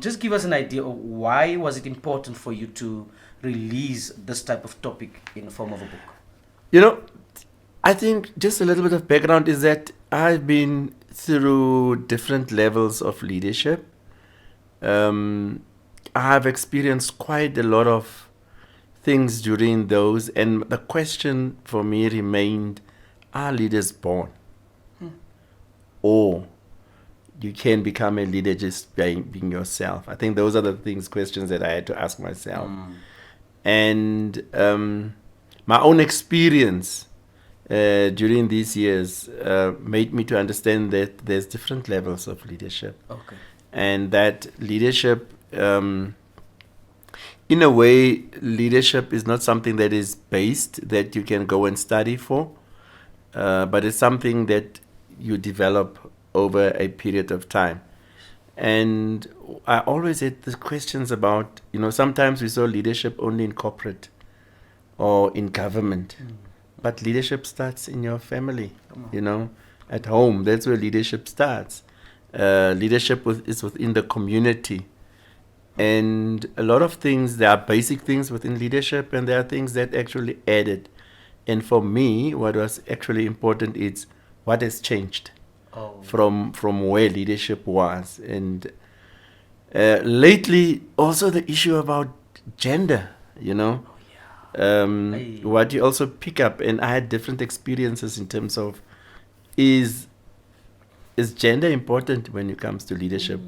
just give us an idea of why was it important for you to release this type of topic in the form of a book? You know, I think just a little bit of background is that I've been through different levels of leadership. I have experienced quite a lot of things during those, and the question for me remained, are leaders born? Or you can become a leader just by being yourself? I think those are the questions that I had to ask myself. And my own experience during these years made me to understand that there's different levels of leadership. Okay. And that leadership, in a way, leadership is not something that is based, that you can go and study for, but it's something that you develop over a period of time. And I always had the questions about, sometimes we saw leadership only in corporate or in government. But leadership starts in your family, at home. That's where leadership starts. Leadership is within the community. And a lot of things, there are basic things within leadership, and there are things that actually added. And for me, what was actually important is what has changed from where leadership was. And lately, also the issue about gender, what you also pick up, and I had different experiences in terms of is gender important when it comes to leadership,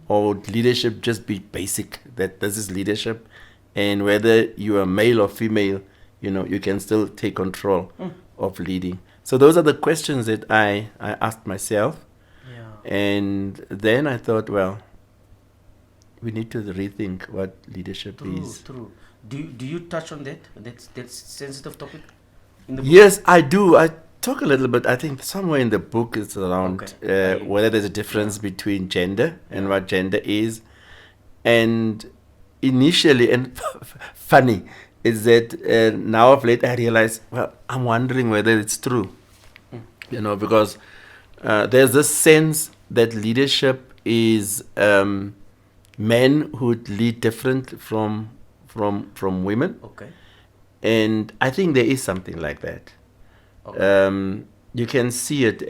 or leadership just be basic, that this is leadership, and whether you are male or female, you can still take control of leading. So those are the questions that I asked myself. And then I thought, well, we need to rethink what leadership is. True. Do you touch on that? That's sensitive topic in the book? Yes, I do. I talk a little bit. I think somewhere in the book it's around whether there's a difference between gender and what gender is. And initially, and funny is that now of late I realize, well, I'm wondering whether it's true. Because there's this sense that leadership is men who lead different from women. Okay. And I think there is something like that. Okay. You can see it,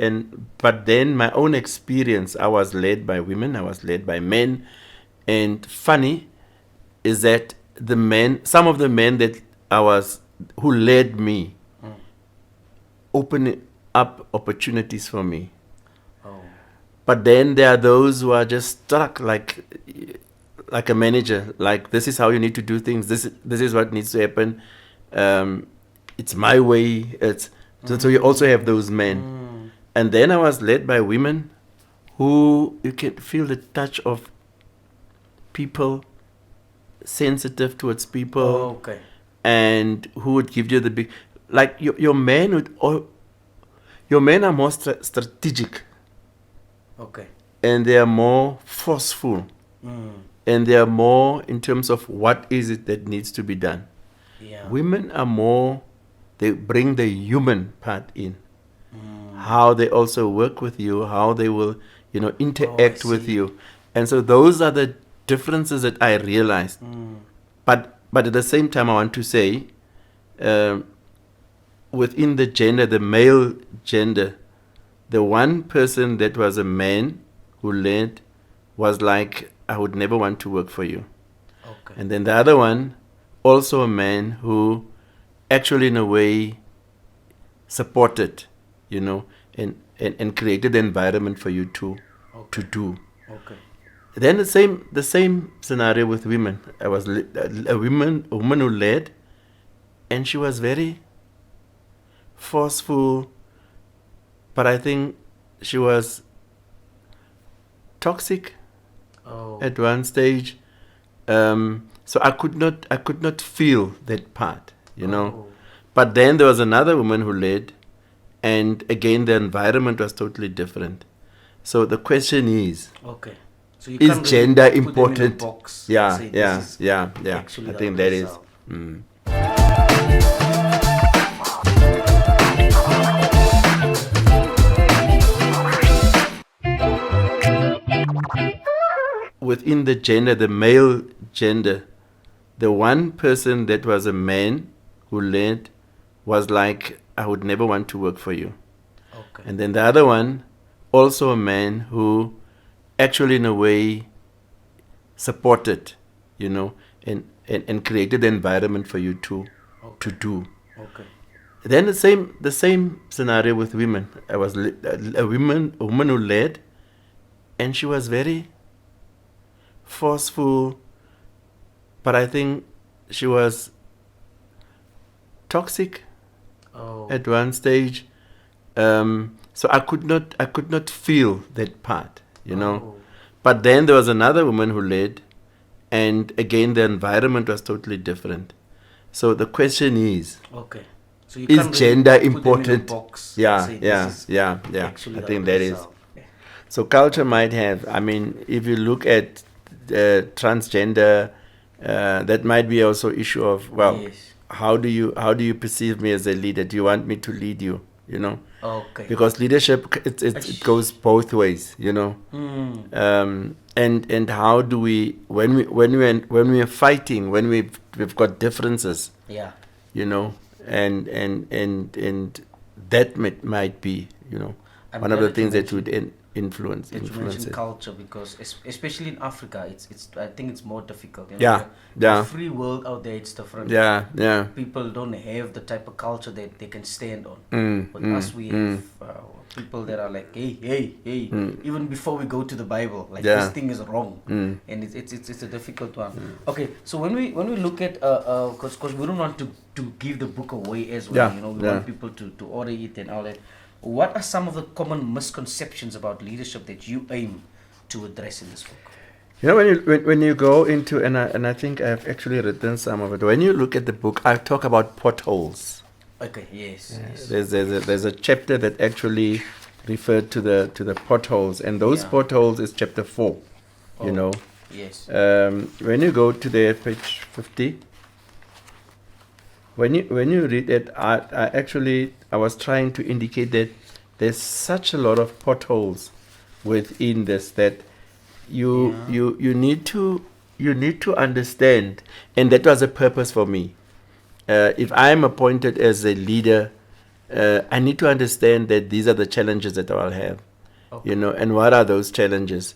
but then my own experience, I was led by women, I was led by men, and funny is that some of the men who led me, opened up opportunities for me. But then there are those who are just stuck like a manager, like this is how you need to do things. This is what needs to happen. It's my way. So you also have those men. And then I was led by women who you can feel the touch of people, sensitive towards people, and who would give you the big, like your men are more strategic. Okay. And they are more forceful. And they are more in terms of what is it that needs to be done. Women are more, they bring the human part in. How they also work with you, how they will, interact with you. And so those are the differences that I realized. But at the same time, I want to say, within the gender, the male gender, the one person that was a man who led was like, I would never want to work for you. Okay. And then the other one, also a man who actually in a way supported, and created the environment for you to do. Okay. Then the same scenario with women. I was a woman who led, and she was very forceful, but I think she was toxic at one stage. So I could not feel that part, But then there was another woman who led, and again the environment was totally different. So the question is, so you is gender really important? Yeah. I think that is. within the gender, the male gender, the one person that was a man who led was like, I would never want to work for you. Okay. And then the other one, also a man who actually in a way supported, and created the environment for you to do. Okay. Then the same scenario with women. I was a woman who led, and she was very forceful, but I think she was toxic at one stage. So I could not feel that part, But then there was another woman who led, and again the environment was totally different. So the question is, okay. So you is can't gender really put them in a important? box and Yeah, say yeah, this is yeah, yeah. actually I how think it that is is. out. Yeah. So culture might have. I mean, if you look at transgender, that might be also issue of, well, Yes. how do you perceive me as a leader? Do you want me to lead you? Okay. Because leadership it goes both ways. And how do we when we are fighting, when we've got differences, Yeah. and that might be I'm one of the glad you things that would mentioned- influence That you mentioned it. culture, because especially in Africa, it's I think it's more difficult. Yeah, The yeah. free world out there, it's different. Yeah. People don't have the type of culture that they can stand on. With Mm, us, we have people that are like, hey, even before we go to the Bible, like Yeah. this thing is wrong, Mm. and it's a difficult one. Okay, so when we look at because we don't want to give the book away as well. Yeah, We yeah. want people to order it and all that. What are some of the common misconceptions about leadership that you aim to address in this book? When you go into, and I think I've actually written some of it. When you look at the book, I talk about potholes. Okay. Yes. There's a chapter that actually referred to the potholes, and those Yeah. potholes is chapter 4. Yes. When you go to the page 50, when you read it, I was trying to indicate that there's such a lot of potholes within this that you need to understand, and that was a purpose for me. If I'm appointed as a leader, I need to understand that these are the challenges that I'll have, Okay. and what are those challenges,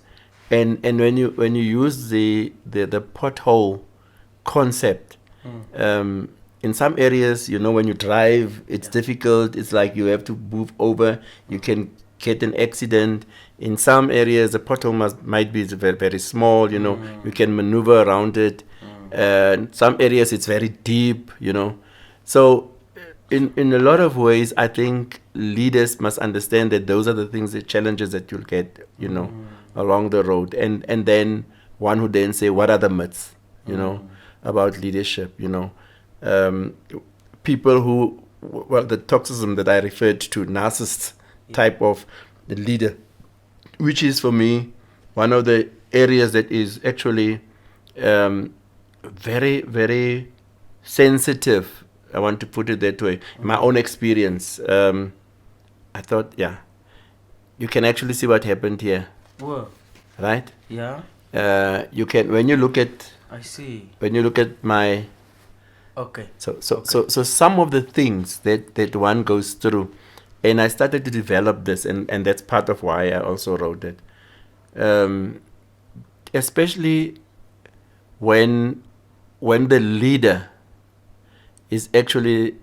and when you use the pothole concept, in some areas, when you drive, it's difficult. It's like you have to move over. You can get an accident. In some areas, the pothole might be very, very small. You can maneuver around it. Some areas, it's very deep. So in a lot of ways, I think leaders must understand that those are the things, the challenges that you'll get, along the road, and then one who then say, what are the myths, about leadership, people who, well, the toxism that I referred to, narcissist type of the leader, which is for me one of the areas that is actually very, very sensitive. I want to put it that way. My own experience, I thought, you can actually see what happened here, Whoa. right? Yeah. You can, when you look at my. Okay. So some of the things that one goes through, and I started to develop this, and that's part of why I also wrote it. Especially when the leader is actually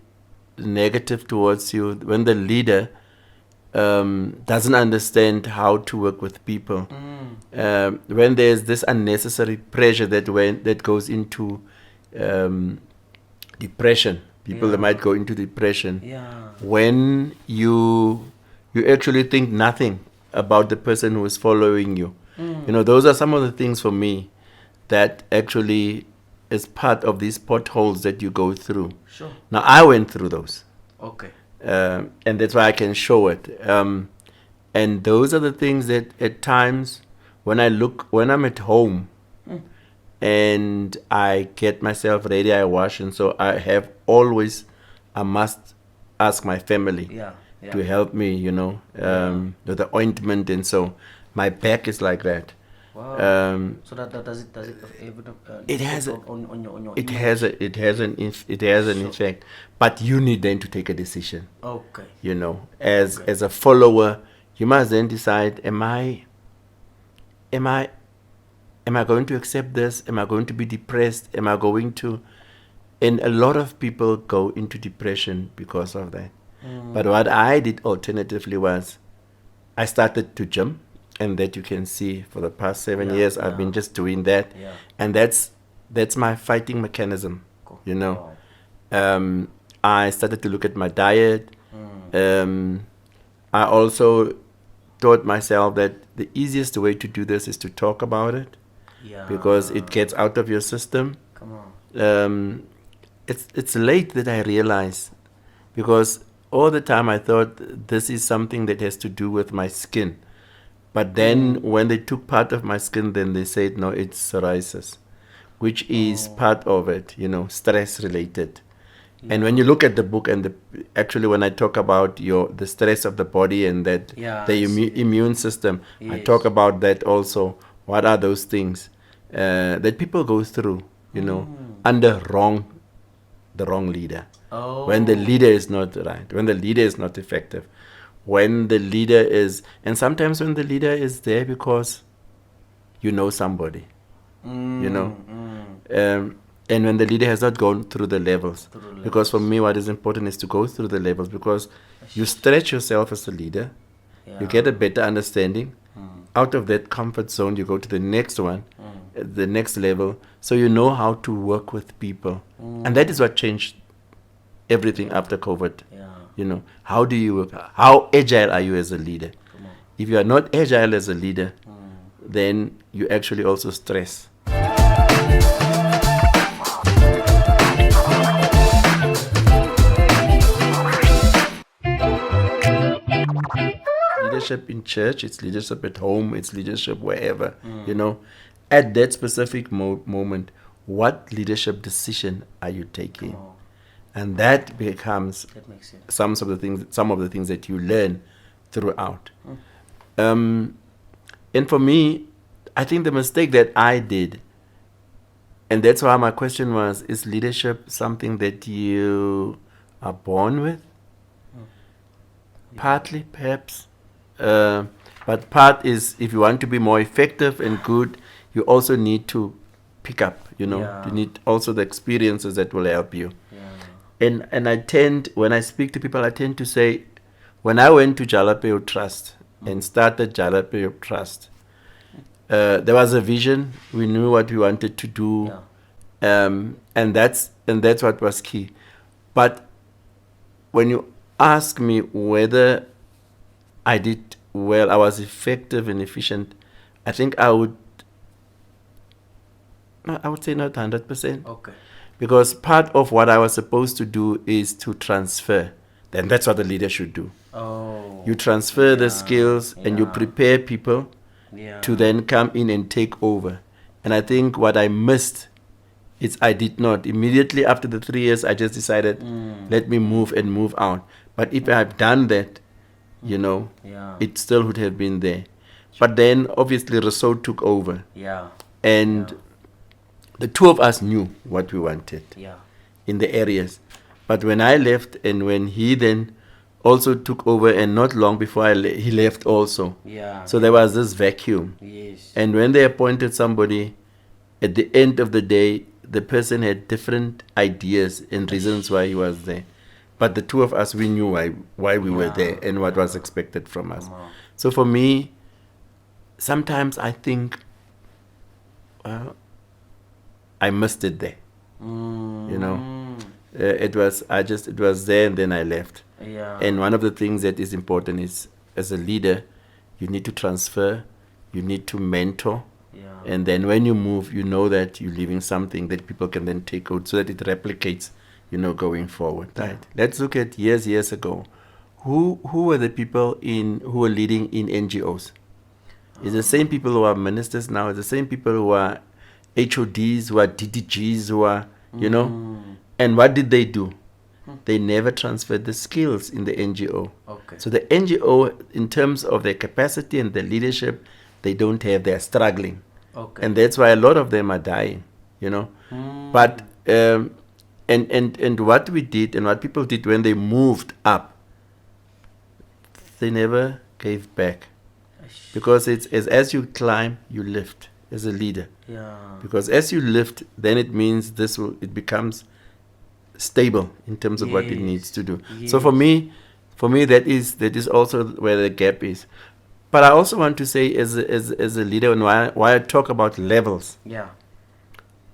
negative towards you, when the leader doesn't understand how to work with people, when there's this unnecessary pressure that goes into depression. People that might go into depression. Yeah. When you actually think nothing about the person who is following you. Those are some of the things for me that actually is part of these potholes that you go through. Sure. Now, I went through those. Okay. And that's why I can show it. And those are the things that at times when I'm at home, and I get myself ready, I wash, and so I must ask my family to help me, with the ointment, and so my back is like that. Wow. So that does it It has a, on your it image? has a, it has an effect, but you need then to take a decision. Okay. You know, as a follower, you must then decide: am I going to accept this? Am I going to be depressed? Am I going to? And a lot of people go into depression because of that. But what I did alternatively was I started to gym, and that you can see for the past 7 years I've been just doing that, and that's my fighting mechanism. Cool. You know, Wow. I started to look at my diet. I also taught myself that the easiest way to do this is to talk about it, because it gets out of your system. Come on. It's late that I realized, because all the time I thought this is something that has to do with my skin. But then when they took part of my skin, then they said, no, it's psoriasis, which is part of it, you know, stress related. And when you look at the book, and actually when I talk about the stress of the body and that the immune system, I talk about that also. What are those things that people go through, you know, under the wrong leader? When the leader is not right, when the leader is not effective, when the leader is, and sometimes when the leader is there because you know somebody, you know, and when the leader has not gone through the levels. Because for me, what is important is to go through the levels, because you stretch yourself as a leader, you get a better understanding. Out of that comfort zone, you go to the next one, the next level, so you know how to work with people. And that is what changed everything after COVID. You know, how do you work? How agile are you as a leader? If you are not agile as a leader, then you actually also stress. Leadership in church, it's leadership at home, it's leadership wherever, you know. At that specific moment, what leadership decision are you taking? And that becomes some of the things that you learn throughout. And for me, I think the mistake that I did, and that's why my question was, is leadership something that you are born with? Partly, perhaps. But part is, if you want to be more effective and good, you also need to pick up, you know. You need also the experiences that will help you. And I tend, when I speak to people, I tend to say, when I went to Jalapeno Trust and started Jalapeno Trust, there was a vision. We knew what we wanted to do, and that's what was key. But when you ask me whether I did well, I was effective and efficient, I think I would say not 100%. Okay. Because part of what I was supposed to do is to transfer. Then that's what the leader should do. You transfer the skills and you prepare people to then come in and take over. And I think what I missed is I did not. Immediately after the 3 years, I just decided, let me move out. But if I've done that, you know, it still would have been there. But then obviously Rousseau took over. And the two of us knew what we wanted in the areas. But when I left, and when he then also took over, and not long before he left also. So there was this vacuum. And when they appointed somebody, at the end of the day, the person had different ideas and reasons why he was there. But the two of us, we knew why we were there and what was expected from us. So for me, sometimes I think, well, I missed it there. You know, it was there, and then I left. And one of the things that is important is, as a leader, you need to transfer, you need to mentor, and then when you move, you know that you're leaving something that people can then take out, so that it replicates, you know, going forward. Right. Let's look at years ago. Who were the people who were leading in NGOs? It's the same people who are ministers now. It's the same people who are HODs, who are DDGs, who are, you know. And what did they do? They never transferred the skills in the NGO. So the NGO, in terms of their capacity and their leadership, they don't have, they're struggling. Okay. And that's why a lot of them are dying, you know. But and what we did and what people did when they moved up, they never gave back, because it's as you climb, you lift as a leader. Yeah. Because as you lift, then it means it becomes stable in terms of what it needs to do. So for me, that is also where the gap is. But I also want to say, as a leader, and why I talk about levels. Yeah.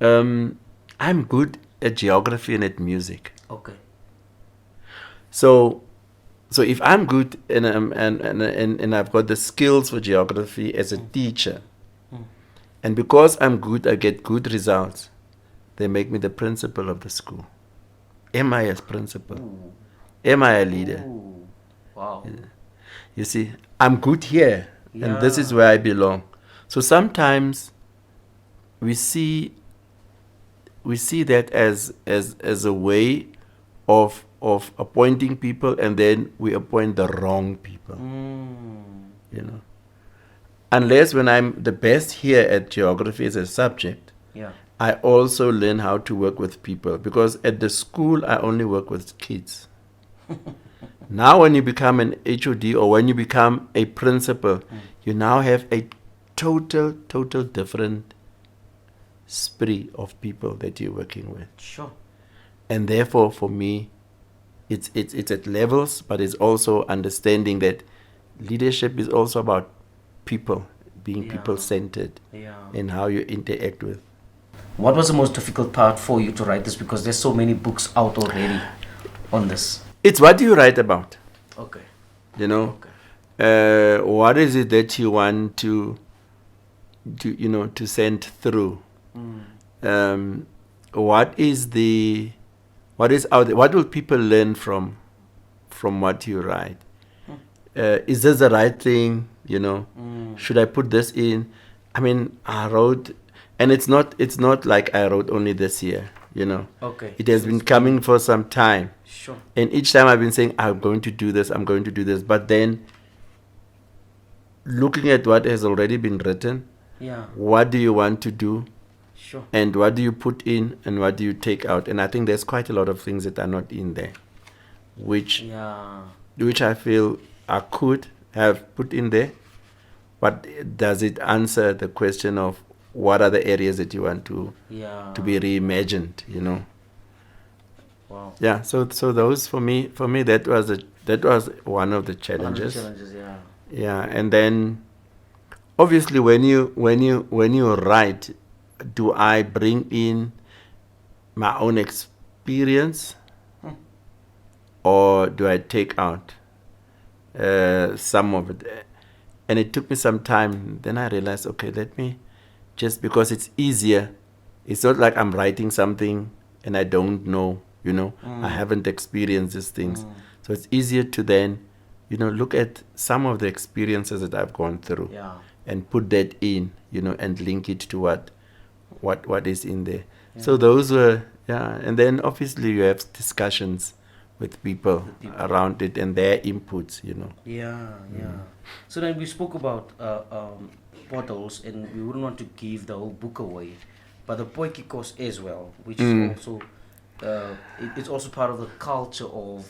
I'm good at geography and at music. Okay. So if I'm good and I've got the skills for geography as a teacher, and because I'm good, I get good results, they make me the principal of the school. Am I a principal? Ooh. Am I a leader? Ooh. Wow. You see, I'm good here, and this is where I belong. So sometimes we see that as a way of appointing people, and then we appoint the wrong people. You know, unless when I'm the best here at geography as a subject, I also learn how to work with people, because at the school I only work with kids. Now when you become an HOD or when you become a principal, you now have a total different spree of people that you're working with. Sure. And therefore, for me, it's at levels, but it's also understanding that leadership is also about people, being people-centered, and how you interact with. What was the most difficult part for you to write this? Because there's so many books out already on this. It's what you write about. Okay. You know, what is it that you want to send through? What will people learn from what you write? Is this the right thing? You know, should I put this in? I mean, I wrote, and it's not like I wrote only this year. You know, it has been coming for some time. Sure. And each time I've been saying, I'm going to do this. But then, looking at what has already been written, what do you want to do? Sure. And what do you put in and what do you take out? And I think there's quite a lot of things that are not in there, which I feel I could have put in there. But does it answer the question of what are the areas that you want to be reimagined? You know. Wow. Yeah. So those for me that was one of the challenges. Yeah. And then, obviously, when you write, do I bring in my own experience, or do I take out some of it? And it took me some time. Then I realized, okay, let me just, because it's easier. It's not like I'm writing something and I don't know, you know, I haven't experienced these things. So it's easier to then, you know, look at some of the experiences that I've gone through and put that in, you know, and link it to what is in there. So those were, and then obviously you have discussions with people around it and their inputs, you know. So then we spoke about portals, and we wouldn't want to give the whole book away, but the Potjie course as well, which is also it's also part of the culture of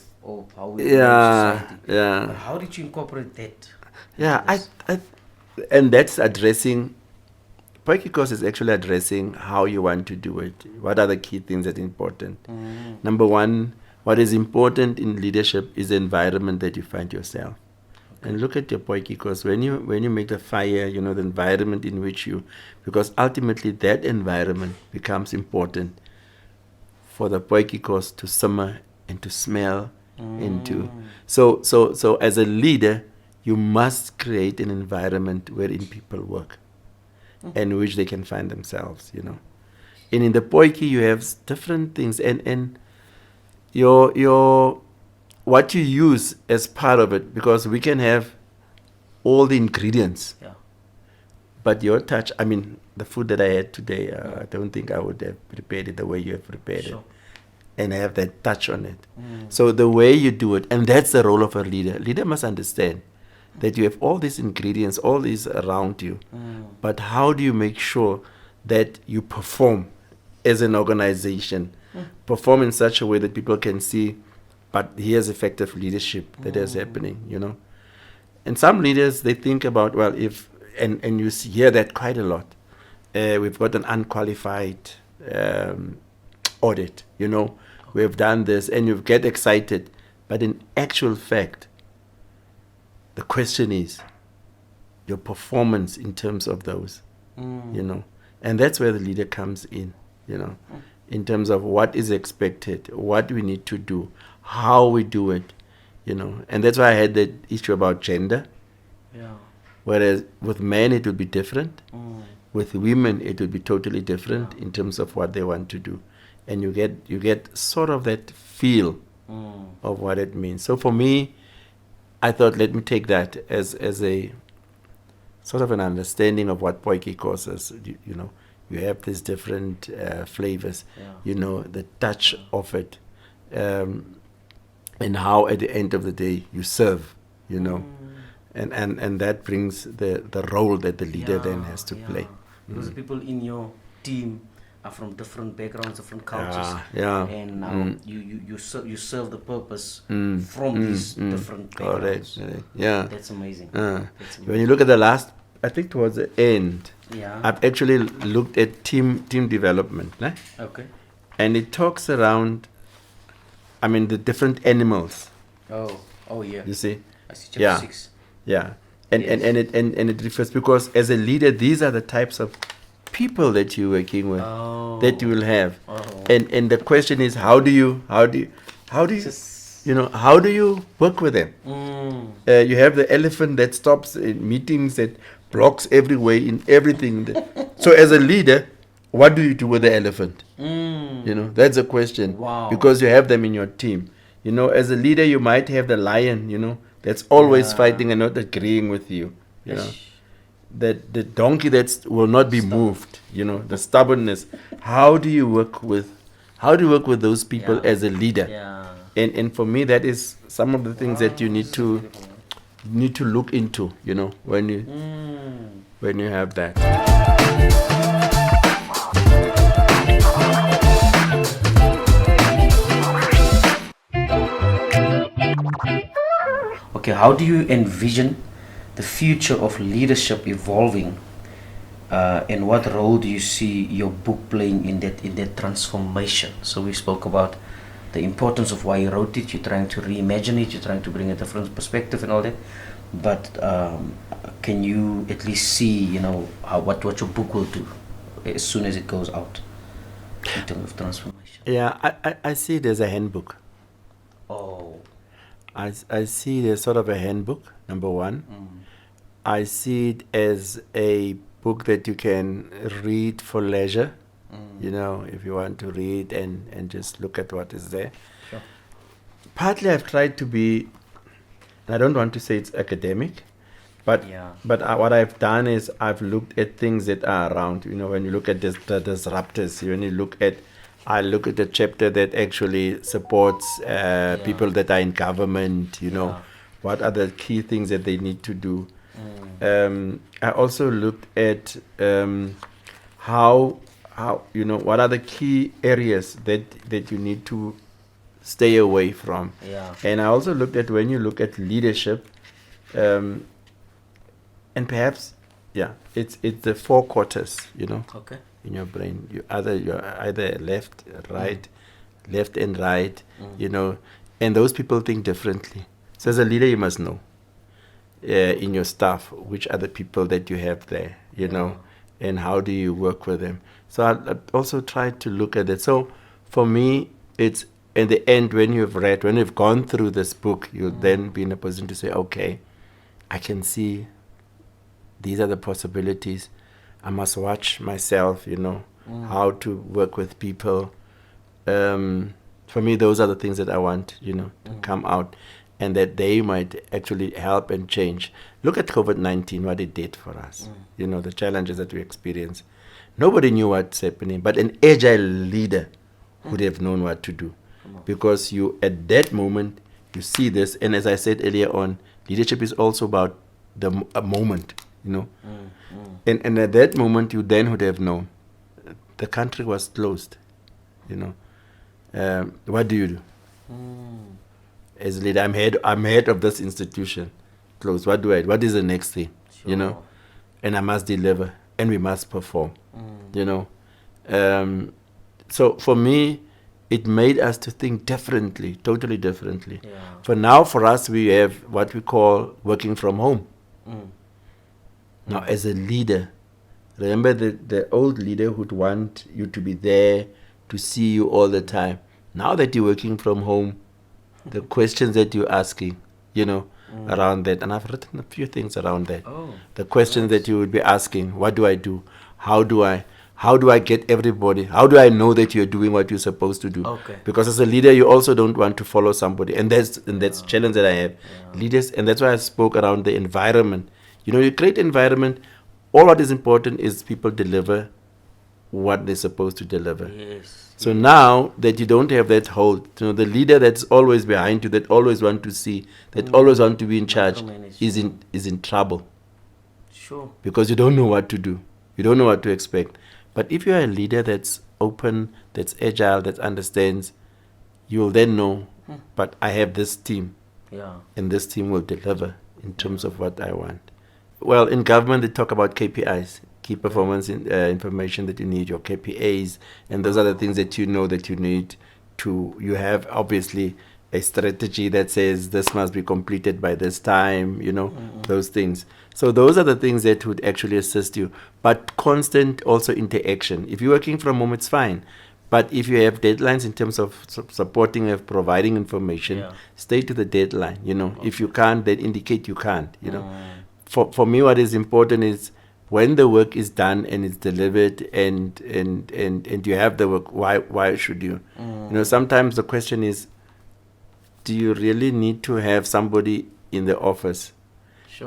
how we live in society. But how did you incorporate that? And that's addressing. Potjie course is actually addressing how you want to do it. What are the key things that are important? Number one, what is important in leadership is the environment that you find yourself. And look at your Potjie course. When you make the fire, you know, the environment in which because ultimately that environment becomes important for the Potjie course to simmer and to smell into. So as a leader, you must create an environment wherein people work and which they can find themselves, you know. And in the Potjie, you have different things, and your what you use as part of it, because we can have all the ingredients, but your touch. I mean, the food that I had today, I don't think I would have prepared it the way you have prepared it, and have that touch on it. So the way you do it, and that's the role of a leader. Leader must understand that you have all these ingredients, all these around you. But how do you make sure that you perform as an organization, perform in such a way that people can see, but here's effective leadership that is happening, you know? And some leaders, they think about, well, if, and you hear that quite a lot. We've got an unqualified audit, you know, we have done this, and you get excited. But in actual fact, the question is your performance in terms of those, you know, and that's where the leader comes in, you know, in terms of what is expected, what we need to do, how we do it, you know. And that's why I had that issue about gender. Yeah. Whereas with men it would be different. With women it would be totally different in terms of what they want to do. And you get sort of that feel of what it means. So for me, I thought, let me take that as a sort of an understanding of what Potjie causes. You know, you have these different flavors, you know, the touch of it, and how at the end of the day you serve, you know, and that brings the role that the leader then has to play. Because the people in your team are from different backgrounds, different cultures, and now you serve the purpose from these different backgrounds. Correct. Yeah, that's amazing. When you look at the last, I think towards the end, I've actually looked at team development, né? Okay. And it talks around, I mean, the different animals. Oh yeah. You see? I see chapter 6. Yeah. And it refers, because as a leader, these are the types of people that you're working with, that you will have. And the question is, how do you work with them? You have the elephant that stops in meetings, that blocks every way in everything. So as a leader, what do you do with the elephant? You know, that's a question. Wow. Because you have them in your team. You know, as a leader, you might have the lion, you know, that's always fighting and not agreeing with you. You know, that the donkey that will not be moved. You know, the stubbornness. How do you work with those people as a leader? And for me, that is some of the things that you need to look into. You know, when you have that. Okay, how do you envision the future of leadership evolving, and what role do you see your book playing in that transformation? So we spoke about the importance of why you wrote it. You're trying to reimagine it. You're trying to bring a different perspective and all that. But can you at least see, you know, what your book will do as soon as it goes out in terms of transformation? Yeah, I see it as a handbook. I see it as sort of a handbook, number one. I see it as a book that you can read for leisure, you know, if you want to read and just look at what is there. Sure. Partly I've tried to be, I don't want to say it's academic, but what I've done is I've looked at things that are around. You know, when you look at the disruptors, I look at the chapter that actually supports people that are in government, you know, what are the key things that they need to do. I also looked at how, you know, what are the key areas that you need to stay away from. And I also looked at, when you look at leadership, and perhaps, it's the 4 quarters, you know. Okay. In your brain, you're either left, right, left and right, you know, and those people think differently. So as a leader, you must know in your staff which are the people that you have there, you know, and how do you work with them. So I also tried to look at that. So for me, it's in the end, when you've gone through this book, you'll then be in a position to say, okay, I can see these are the possibilities. I must watch myself, you know, how to work with people. For me, those are the things that I want, you know, to come out, and that they might actually help and change. Look at COVID-19, what it did for us, you know, the challenges that we experienced. Nobody knew what's happening, but an agile leader would have known what to do. Because you, at that moment, you see this, and as I said earlier on, leadership is also about a moment, you know. And at that moment, you then would have known the country was closed, you know. What do you do? As a leader, I'm head of this institution, closed. What do I do? What is the next thing, you know? And I must deliver, and we must perform, you know. So for me, it made us to think differently, totally differently. Yeah. For now, for us, we have what we call working from home. Now, as a leader, remember the old leader who'd want you to be there, to see you all the time. Now that you're working from home, the questions that you're asking, you know, around that, and I've written a few things around that. The questions that you would be asking: what do I do? How do I get everybody? How do I know that you're doing what you're supposed to do? Okay. Because as a leader, you also don't want to follow somebody, and that's a challenge that I have. Leaders, and that's why I spoke around the environment. You know, you create environment. All what is important is people deliver what they're supposed to deliver. Yes. So now that you don't have that hold, you know, the leader that's always behind you, that always want to see, that always want to be in charge, is in trouble. Sure. Because you don't know what to do. You don't know what to expect. But if you are a leader that's open, that's agile, that understands, you'll then know, but I have this team. Yeah. And this team will deliver in terms of what I want. Well, in government, they talk about KPIs, key performance information that you need, your KPAs, and those are the things that you know that you need to. You have obviously a strategy that says this must be completed by this time, you know, those things. So those are the things that would actually assist you. But constant also interaction. If you're working from home, it's fine. But if you have deadlines in terms of supporting and providing information, stay to the deadline, you know. If you can't, then indicate you can't, you know. For me, what is important is when the work is done and it's delivered and you have the work, why should you? You know, sometimes the question is, do you really need to have somebody in the office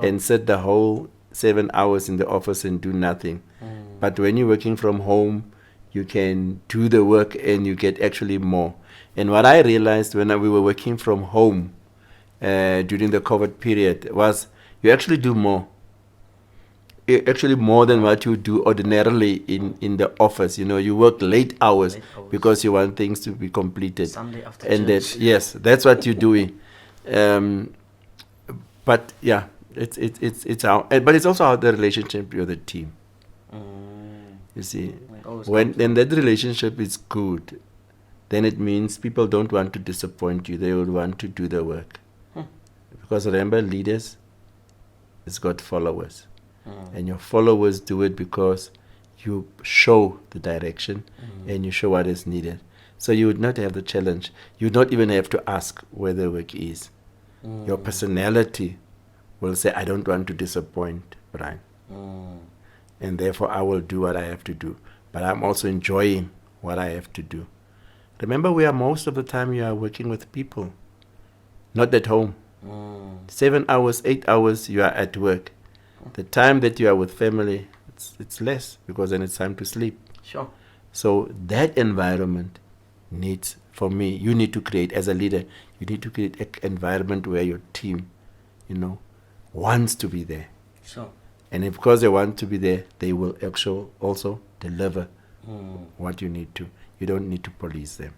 and sit the whole 7 hours in the office and do nothing? But when you're working from home, you can do the work and you get actually more. And what I realized when we were working from home during the COVID period was you actually do more. Actually more than what you do ordinarily in the office. You know, you work late hours because you want things to be completed. Sunday after and church. Yes, that's what you're doing. But yeah, it's how, but it's also how the relationship with the team. You see, when that relationship is good, then it means people don't want to disappoint you. They will want to do the work. Because remember, leaders has got followers. And your followers do it because you show the direction and you show what is needed. So you would not have the challenge. You would not even have to ask where the work is. Your personality will say, I don't want to disappoint Brian. And therefore I will do what I have to do. But I'm also enjoying what I have to do. Remember, most of the time you are working with people, not at home. 7 hours, 8 hours you are at work. The time that you are with family, it's less, because then it's time to sleep. Sure. So that environment needs, for me, you need to create, as a leader, you need to create an environment where your team, you know, wants to be there. Sure. And because they want to be there, they will actually also deliver what you need to. You don't need to police them.